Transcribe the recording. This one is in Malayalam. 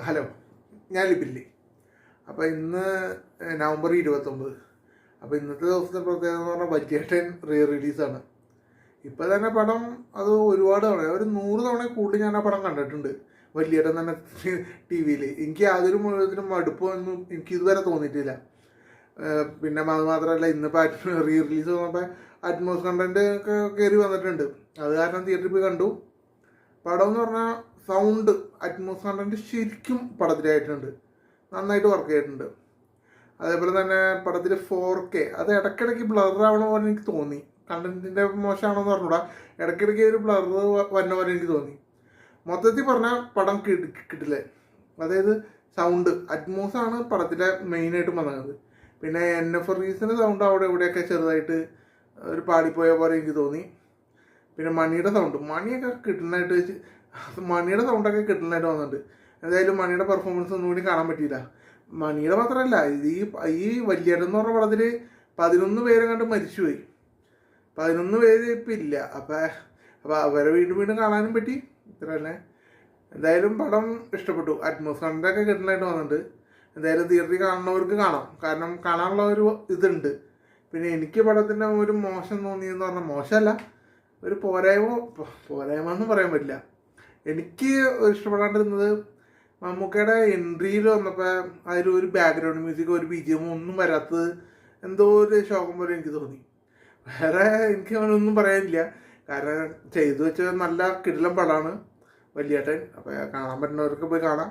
ഹലോ, ഞാൻ ലിപില്ലി. അപ്പോൾ ഇന്ന് നവംബർ 29. അപ്പോൾ ഇന്നത്തെ ദിവസത്തെ പ്രത്യേകത എന്ന് പറഞ്ഞാൽ ബഡ്ജറ്റൻ റിലീസാണ്. ഇപ്പോൾ തന്നെ പടം അത് ഒരുപാട് തവണ, ഒരു 100 തവണ കൂടുതൽ ഞാൻ ആ പടം കണ്ടിട്ടുണ്ട്. വലിയേട്ടൻ തന്നെ TV-യിൽ. എനിക്ക് യാതൊരു മുഴുവനും മടുപ്പൊന്നും എനിക്ക് ഇതുവരെ തോന്നിയിട്ടില്ല. പിന്നെ അത് മാത്രമല്ല, ഇന്നിപ്പോൾ റിലീസ് വന്നപ്പോൾ അറ്റ്മോസ് കണ്ടൻറ്റ് ഒക്കെ കയറി വന്നിട്ടുണ്ട്. അത് കാരണം തിയേറ്ററിൽ പോയി കണ്ടു. പടം എന്ന് പറഞ്ഞാൽ സൗണ്ട് അറ്റ്മോസ് കണ്ടൻറ്റ് ശരിക്കും പടത്തിലായിട്ടുണ്ട്, നന്നായിട്ട് വർക്ക് ചെയ്തിട്ടുണ്ട്. അതേപോലെ തന്നെ പടത്തിൽ 4K അത് ഇടയ്ക്കിടയ്ക്ക് ബ്ലർ ആവണ പോലെ എനിക്ക് തോന്നി. കണ്ടൻറ്റിൻ്റെ മോശമാണെന്ന് പറഞ്ഞൂടാ, ഇടയ്ക്കിടയ്ക്ക് ഒരു ബ്ലർ വരുന്ന പോലെ എനിക്ക് തോന്നി. മൊത്തത്തിൽ പറഞ്ഞാൽ പടം കിട്ടില്ല. അതായത് സൗണ്ട് അറ്റ്മോസാണ് പടത്തിലെ മെയിനായിട്ട് വന്നത്. പിന്നെ NFReesൻ്റെ സൗണ്ട് അവിടെ ഇവിടെയൊക്കെ ചെറുതായിട്ട് ഒരു പാടിപ്പോയ പോലെ എനിക്ക് തോന്നി. പിന്നെ മണിയുടെ സൗണ്ട്, മണിയുടെ സൗണ്ടൊക്കെ കിട്ടുന്നതായിട്ട് വന്നിട്ടുണ്ട്. എന്തായാലും മണിയുടെ പെർഫോമൻസ് ഒന്നും കൂടി കാണാൻ പറ്റിയില്ല. മണിയുടെ മാത്രമല്ല, ഈ വലിയേട്ടൻ എന്ന് പറഞ്ഞ പടത്തിൽ 11 പേരെ കണ്ട് മരിച്ചുപോയി. 11 പേര് ഇപ്പം ഇല്ല. അപ്പോൾ അവരെ വീണ്ടും കാണാനും പറ്റി. ഇത്ര തന്നെ. എന്തായാലും പടം ഇഷ്ടപ്പെട്ടു. അറ്റ്മോസ് കണ്ടൊക്കെ കിട്ടുന്നതായിട്ട് വന്നിട്ടുണ്ട്. എന്തായാലും തിയേറ്ററിൽ കാണുന്നവർക്ക് കാണാം, കാരണം കാണാനുള്ള ഒരു ഇതുണ്ട്. പിന്നെ എനിക്ക് പടത്തിൻ്റെ ഒരു മോശം തോന്നിയെന്ന് പറഞ്ഞാൽ, മോശമല്ല, ഒരു പോരായ്മ എന്ന് പറയാൻ പറ്റില്ല. എനിക്ക് ഇഷ്ടപ്പെടാണ്ടിരുന്നത് മമ്മൂക്കയുടെ എൻട്രിയിൽ വന്നപ്പോൾ അതിലൊരു ബാക്ക്ഗ്രൗണ്ട് മ്യൂസിക്, ഒരു BGM ഒന്നും വരാത്തത് എന്തോ ഒരു ശോകം പോലെ എനിക്ക് തോന്നി. വേറെ എനിക്ക് അങ്ങനെയൊന്നും പറയാനില്ല, കാരണം ചെയ്തു വെച്ച നല്ല കിടിലം പടമാണ് വലിയേട്ടൻ. അപ്പോൾ കാണാൻ പറ്റുന്നവർക്ക് പോയി കാണാം.